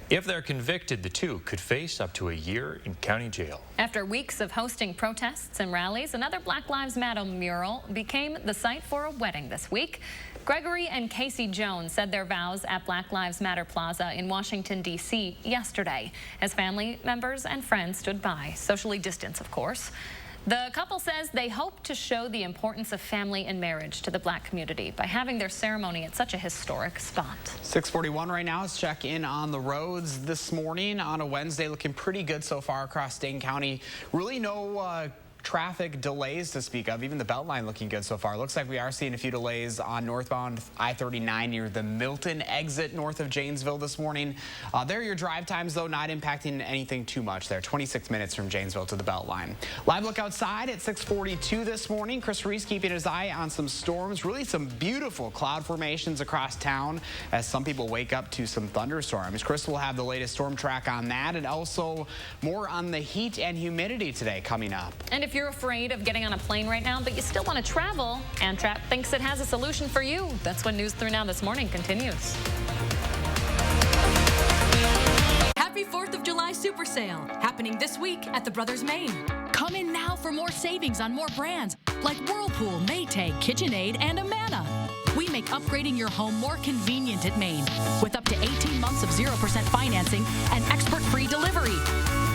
S5: If they're convicted, the 2 could face up to a year in county jail.
S2: After weeks of hosting protests and rallies, another Black Lives Matter mural became the site for a wedding this week. Gregory and Casey Jones said their vows at Black Lives Matter Plaza in Washington, D.C. yesterday as family members and friends stood by, socially distanced, of course. The couple says they hope to show the importance of family and marriage to the black community by having their ceremony at such a historic spot.
S1: 6:41 right now. Let's check in on the roads this morning on a Wednesday. Looking pretty good so far across Dane County. Really no traffic delays to speak of. Even the Beltline looking good so far. Looks like we are seeing a few delays on northbound I-39 near the Milton exit north of Janesville this morning. There are your drive times, though, not impacting anything too much there. 26 minutes from Janesville to the Beltline. Live look outside at 6:42 this morning. Chris Reese keeping his eye on some storms. Really some beautiful cloud formations across town as some people wake up to some thunderstorms. Chris will have the latest storm track on that and also more on the heat and humidity today coming up.
S2: And if you're afraid of getting on a plane right now, but you still want to travel, Amtrak thinks it has a solution for you. That's when News 3 Now this morning continues.
S6: Happy 4th of July Super Sale, happening this week at the Brothers Maine. Come in now for more savings on more brands like Whirlpool, Maytag, KitchenAid, and Amana. We make upgrading your home more convenient at Maine with up to 18 months of 0% financing and expert-free delivery.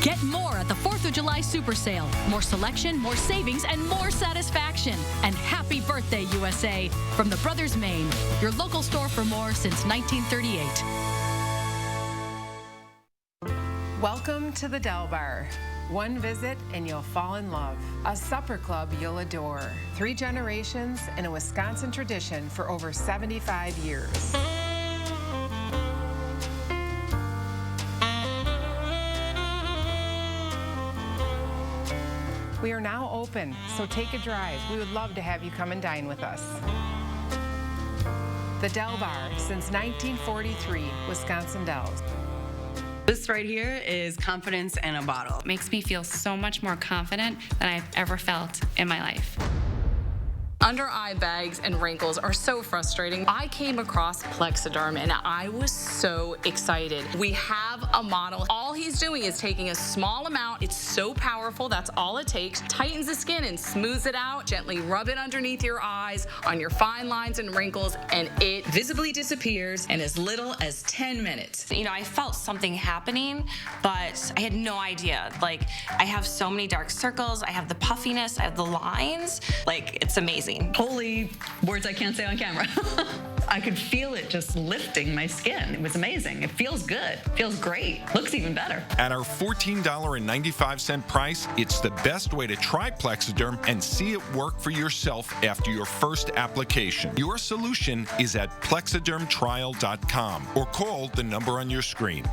S6: Get more at the 4th of July Super Sale. More selection, more savings, and more satisfaction. And happy birthday, USA, from the Brothers Maine, your local store for more since 1938.
S12: Welcome to the Del Bar. One visit and you'll fall in love. A supper club you'll adore. 3 generations and a Wisconsin tradition for over 75 years. We are now open, so take a drive. We would love to have you come and dine with us. The Del Bar, since 1943, Wisconsin Dells.
S13: This right here is confidence in a bottle.
S20: It makes me feel so much more confident than I've ever felt in my life.
S21: Under eye bags and wrinkles are so frustrating. I came across Plexiderm and I was so excited. We have a model. All he's doing is taking a small amount. It's so powerful. That's all it takes. Tightens the skin and smooths it out. Gently rub it underneath your eyes, on your fine lines and wrinkles, and it visibly disappears in as little as 10 minutes.
S20: You know, I felt something happening, but I had no idea. Like, I have so many dark circles. I have the puffiness. I have the lines. Like, it's amazing.
S22: Holy words I can't say on camera. I could feel it just lifting my skin. It was amazing. It feels good. Feels great. Looks even better.
S23: At our $14.95 price, it's the best way to try Plexiderm and see it work for yourself after your first application. Your solution is at plexidermtrial.com or call the number on your screen.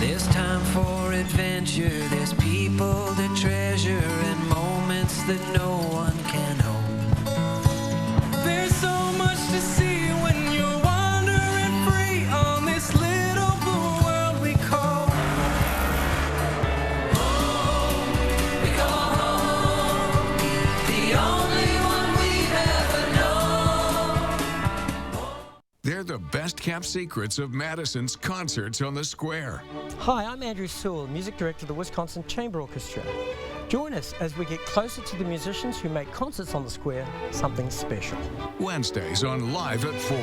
S24: There's time for adventure, there's people to treasure and moments that no one can hold. There's so much to see when you're wandering free on this little blue world we call home. We call home, the only one we've ever known.
S8: They're the best-kept secrets of Madison's concerts on the Square.
S25: Hi, I'm Andrew Sewell, Music Director of the Wisconsin Chamber Orchestra. Join us as we get closer to the musicians who make concerts on the Square something special.
S8: Wednesdays on Live at 4.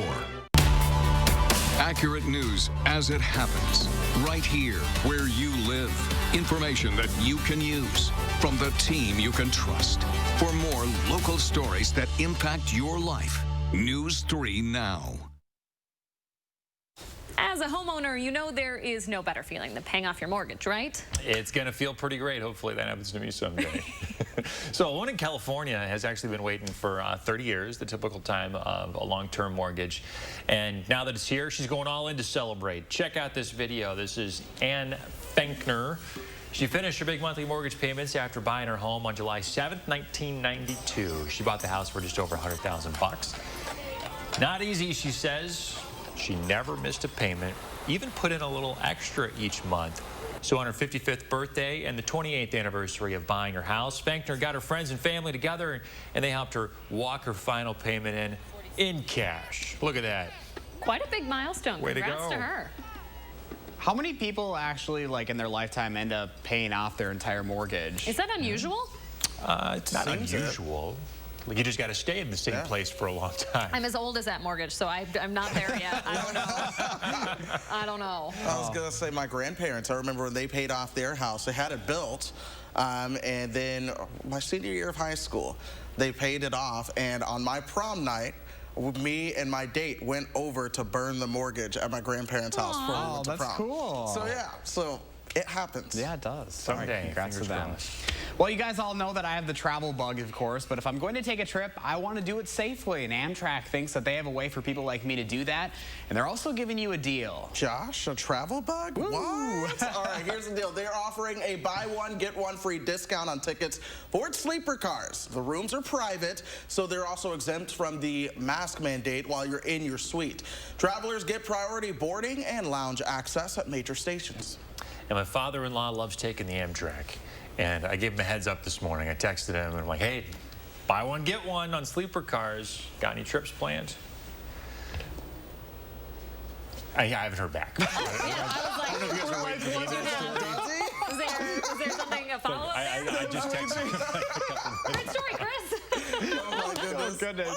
S8: Accurate news as it happens, right here where you live. Information that you can use from the team you can trust. For more local stories that impact your life, News 3 Now.
S2: As a homeowner, you know there is no better feeling than paying off your mortgage, right?
S5: It's going to feel pretty great. Hopefully that happens to me someday. So one in California has actually been waiting for 30 years, the typical time of a long-term mortgage. And now that it's here, she's going all in to celebrate. Check out this video. This is Ann Fankner. She finished her big monthly mortgage payments after buying her home on July 7th, 1992. She bought the house for just over $100,000. Not easy, she says. She never missed a payment, even put in a little extra each month. So on her 55th birthday and the 28th anniversary of buying her house, Fankner got her friends and family together and they helped her walk her final payment in cash. Look at that.
S2: Quite a big milestone.
S5: Way to
S2: Congrats
S5: go.
S2: to her.
S1: How many people actually, like, in their lifetime end up paying off their entire mortgage?
S2: Is that unusual?
S5: It's not unusual. You just got to stay in the same place for a long time.
S2: I'm as old as that mortgage, so I'm not there yet. I don't know. I don't know.
S3: I was going to say my grandparents, I remember when they paid off their house, they had it built, and then my senior year of high school, they paid it off, and on my prom night, me and my date went over to burn the mortgage at my grandparents' house for we went to prom.
S1: That's cool.
S3: So yeah, so it happens.
S1: Yeah, it does.
S5: Someday.
S1: Congrats to them.
S5: Crossed.
S1: Well, you guys all know that I have the travel bug, of course, but if I'm going to take a trip, I want to do it safely, and Amtrak thinks that they have a way for people like me to do that, and they're also giving you a deal.
S3: Josh, a travel bug? Woo. What? All right, here's the deal. They're offering a buy one, get one free discount on tickets for sleeper cars. The rooms are private, so they're also exempt from the mask mandate while you're in your suite. Travelers get priority boarding and lounge access at major stations.
S5: And my father-in-law loves taking the Amtrak. And I gave him a heads up this morning. I texted him and I'm like, hey, buy one, get one on sleeper cars. Got any trips planned? I haven't heard back.
S2: Yeah, I was like, is there something, a follow-up there?
S5: I just texted him.
S2: Great story, Chris.
S3: Oh, my goodness.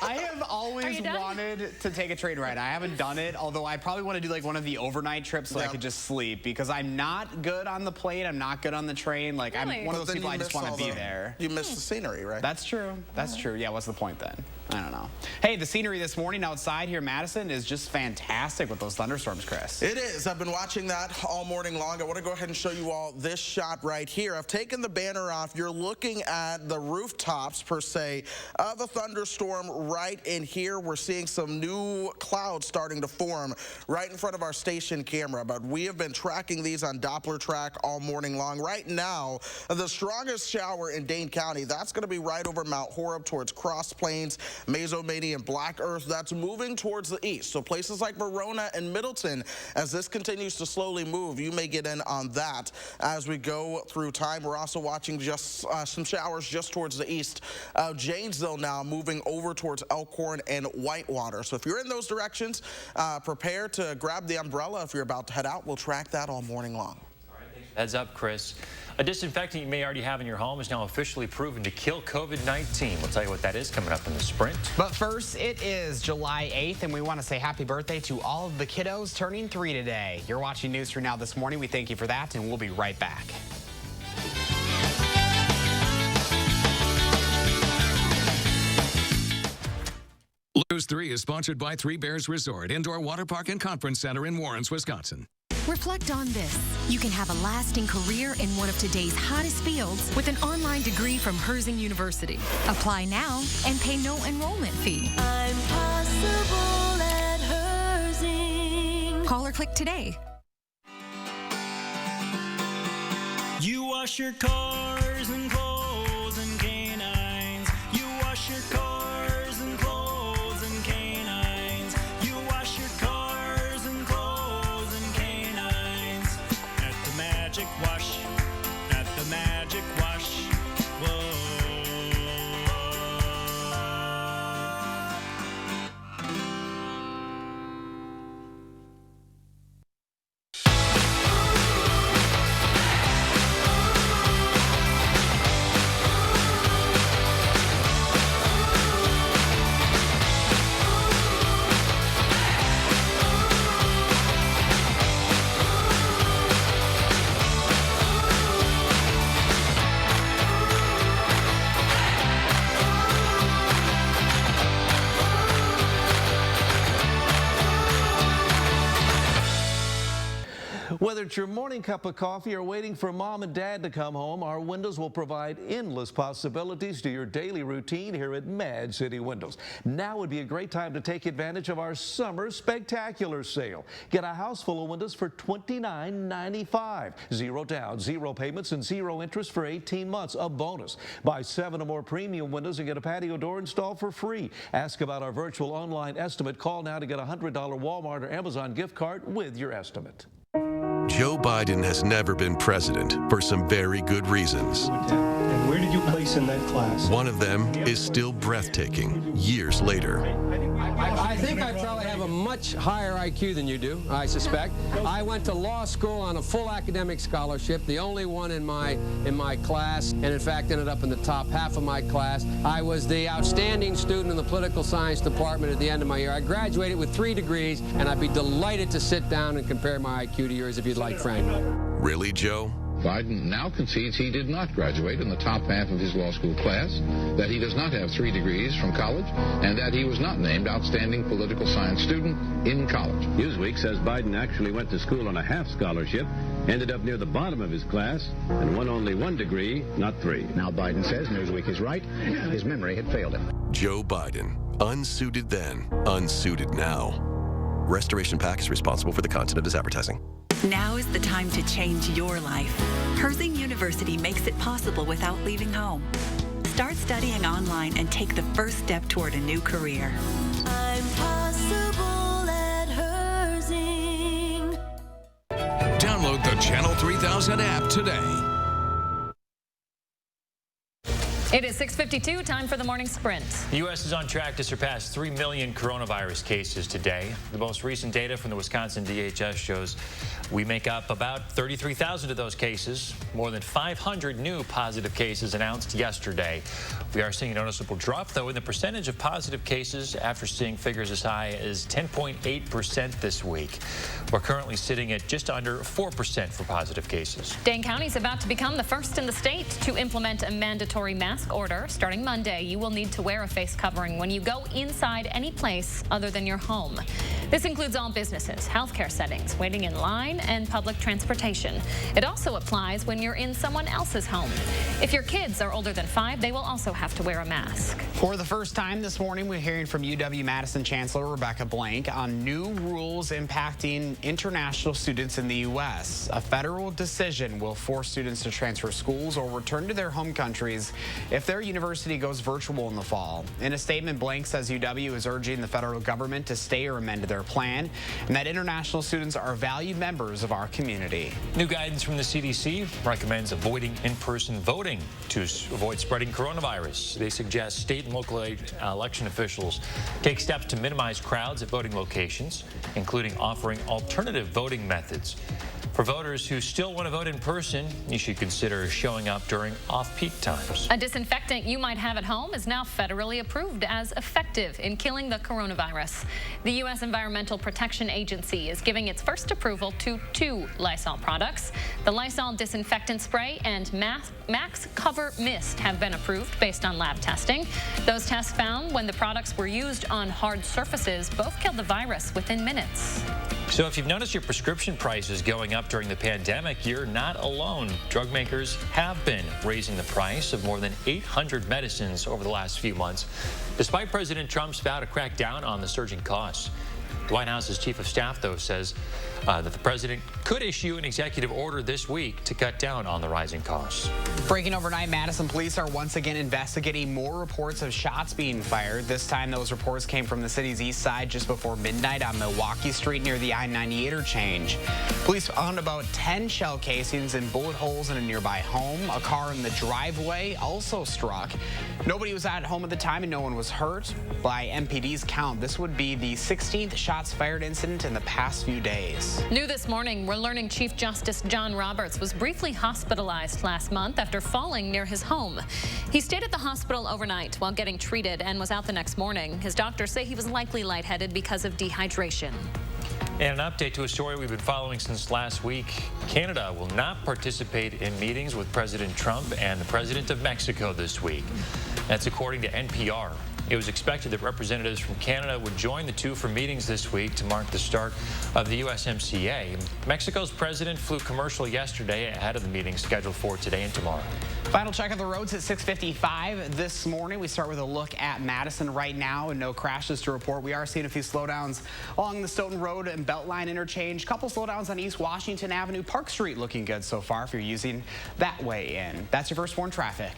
S1: I have always wanted to take a train ride. I haven't done it, although I probably want to do like one of the overnight trips so I could just sleep, because I'm not good on the plane. I'm not good on the train. Like, I'm one of those people I just want to be there.
S3: You miss the scenery, right?
S1: That's true. That's true. Yeah, what's the point then? I don't know. Hey, the scenery this morning outside here in Madison is just fantastic with those thunderstorms, Chris.
S3: It is. I've been watching that all morning long. I want to go ahead and show you all this shot right here. I've taken the banner off. You're looking at the rooftops, per se, of a thunderstorm right in here. We're seeing some new clouds starting to form right in front of our station camera, but we have been tracking these on Doppler track all morning long. Right now, the strongest shower in Dane County, that's going to be right over Mount Horeb towards Cross Plains, Mesomedia, and Black Earth. That's moving towards the east. So places like Verona and Middleton, as this continues to slowly move, you may get in on that as we go through time. We're also watching just some showers just towards the east of Janesville now, moving over towards Elkhorn and Whitewater. So if you're in those directions, prepare to grab the umbrella if you're about to head out. We'll track that all morning long.
S5: Heads up, Chris. A disinfectant you may already have in your home is now officially proven to kill COVID-19. We'll tell you what that is coming up in the sprint.
S1: But first, it is July 8th, and we want to say happy birthday to all of the kiddos turning 3 today. You're watching News 3 Now this morning. We thank you for that, and we'll be right back.
S8: News 3 is sponsored by Three Bears Resort, Indoor Water Park and Conference Center in Warrens, Wisconsin.
S7: Reflect on this. You can have a lasting career in one of today's hottest fields with an online degree from Herzing University. Apply now and pay no enrollment fee. I'm possible at Herzing. Call or click today.
S9: You wash your cars and clothes and canines. You wash your cars and clothes and canines. You wash your cars and clothes and canines. At the Magic Wash. At the Magic Wash. Whoa.
S10: Whether it's your morning cup of coffee or waiting for mom and dad to come home, our windows will provide endless possibilities to your daily routine here at Mad City Windows. Now would be a great time to take advantage of our summer spectacular sale. Get a house full of windows for $29.95. Zero down, zero payments, and zero interest for 18 months. A bonus. Buy 7 or more premium windows and get a patio door installed for free. Ask about our virtual online estimate. Call now to get a $100 Walmart or Amazon gift card with your estimate.
S11: Joe Biden has never been president for some very good reasons.
S16: And where did you place in that class?
S11: One of them is still breathtaking years later.
S14: I think I probably have a much higher IQ than you do, I suspect. I went to law school on a full academic scholarship, the only one in my class, and in fact ended up in the top half of my class. I was the outstanding student in the political science department at the end of my year. I graduated with 3 degrees, and I'd be delighted to sit down and compare my IQ to yours if you'd like, Frank.
S11: Really, Joe?
S26: Biden now concedes he did not graduate in the top half of his law school class, that he does not have 3 degrees from college, and that he was not named outstanding political science student in college.
S27: Newsweek says Biden actually went to school on a half scholarship, ended up near the bottom of his class, and won only 1 degree, not 3.
S26: Now Biden says Newsweek is right. His memory had failed him.
S11: Joe Biden. Unsuited then, unsuited now. Restoration PAC is responsible for the content of this advertising.
S28: Now is the time to change your life. Herzing University makes it possible without leaving home. Start studying online and take the first step toward a new career. I'm possible at Herzing.
S8: Download the Channel 3000 app today.
S2: It is 6:52, time for the morning sprint.
S5: The U.S. is on track to surpass 3 million coronavirus cases today. The most recent data from the Wisconsin DHS shows we make up about 33,000 of those cases. More than 500 new positive cases announced yesterday. We are seeing a noticeable drop, though, in the percentage of positive cases after seeing figures as high as 10.8% this week. We're currently sitting at just under 4% for positive cases.
S2: Dane County is about to become the first in the state to implement a mandatory mask mask order, starting Monday, you will need to wear a face covering when you go inside any place other than your home. This includes all businesses, healthcare settings, waiting in line, and public transportation. It also applies when you're in someone else's home. If your kids are older than 5, they will also have to wear a mask.
S1: For the first time this morning, we're hearing from UW-Madison Chancellor Rebecca Blank on new rules impacting international students in the U.S. A federal decision will force students to transfer schools or return to their home countries if their university goes virtual in the fall. In a statement, Blank says UW is urging the federal government to stay or amend their plan, and that international students are valued members of our community.
S5: New guidance from the CDC recommends avoiding in-person voting to avoid spreading coronavirus. They suggest state and local election officials take steps to minimize crowds at voting locations, including offering alternative voting methods. For voters who still want to vote in person, you should consider showing up during off-peak times.
S2: A disinfectant you might have at home is now federally approved as effective in killing the coronavirus. The U.S. Environmental Protection Agency is giving its first approval to 2 Lysol products. The Lysol disinfectant spray and Max Cover Mist have been approved based on lab testing. Those tests found when the products were used on hard surfaces, both killed the virus within minutes.
S5: So if you've noticed your prescription prices going up during the pandemic, you're not alone. Drug makers have been raising the price of more than 800 medicines over the last few months, despite President Trump's vow to crack down on the surging costs. The White House's chief of staff, though, says that the president could issue an executive order this week to cut down on the rising costs.
S1: Breaking overnight, Madison police are once again investigating more reports of shots being fired. This time, those reports came from the city's east side just before midnight on Milwaukee Street near the I-90 interchange. Police found about 10 shell casings and bullet holes in a nearby home. A car in the driveway also struck. Nobody was at home at the time and no one was hurt. By MPD's count, this would be the 16th shots fired incident in the past few days.
S2: New this morning, we're learning Chief Justice John Roberts was briefly hospitalized last month after falling near his home. He stayed at the hospital overnight while getting treated and was out the next morning. His doctors say he was likely lightheaded because of dehydration.
S5: And an update to a story we've been following since last week. Canada will not participate in meetings with President Trump and the President of Mexico this week. That's according to NPR. It was expected that representatives from Canada would join the two for meetings this week to mark the start of the USMCA. Mexico's president flew commercial yesterday ahead of the meeting scheduled for today and tomorrow.
S1: Final check of the roads at 6:55 this morning. We start with a look at Madison right now and no crashes to report. We are seeing a few slowdowns along the Stoughton Road and Beltline interchange. Couple slowdowns on East Washington Avenue. Park Street looking good so far if you're using that way in. That's your first warn traffic.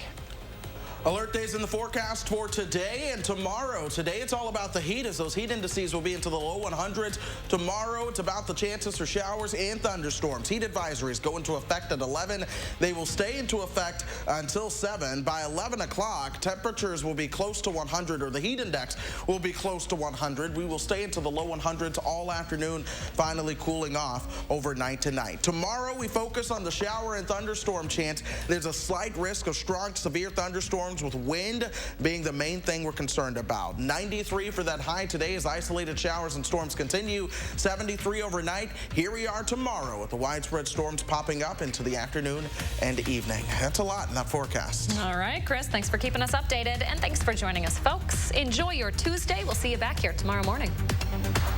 S3: Alert days in the forecast for today and tomorrow. Today it's all about the heat as those heat indices will be into the low 100s. Tomorrow it's about the chances for showers and thunderstorms. Heat advisories go into effect at 11. They will stay into effect until 7. By 11 o'clock, temperatures will be close to 100, or the heat index will be close to 100. We will stay into the low 100s all afternoon, finally cooling off overnight tonight. Tomorrow we focus on the shower and thunderstorm chance. There's a slight risk of strong, severe thunderstorms, with wind being the main thing we're concerned about. 93 for that high today as isolated showers and storms continue. 73 overnight. Here we are tomorrow with the widespread storms popping up into the afternoon and evening. That's a lot in that forecast.
S2: All right, Chris, thanks for keeping us updated, and thanks for joining us, folks. Enjoy your Tuesday. We'll see you back here tomorrow morning.